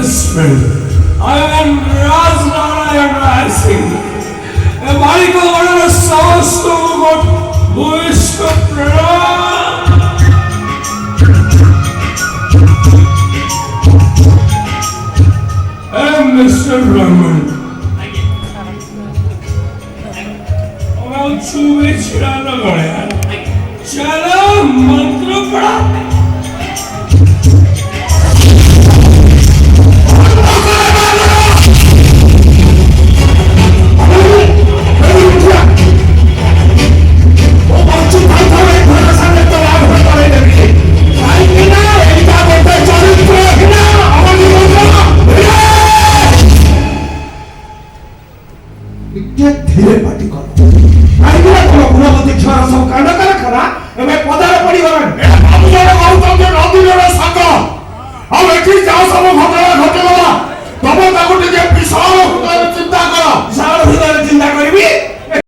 punishment. I am Raj Narayan Rai Singh. A Mariko order Sawasto got Buishka Pranam. Mr. Brahman. और चूहे चिढ़ाना पड़ेगा। चलो मंत्र पढ़ा। धीरे पार्टी करो आइला कोनो गुणवती छोरा सब कांड करा खरा एमे पदार पड़ी गलन ए बाबू जण कहू त नदी जण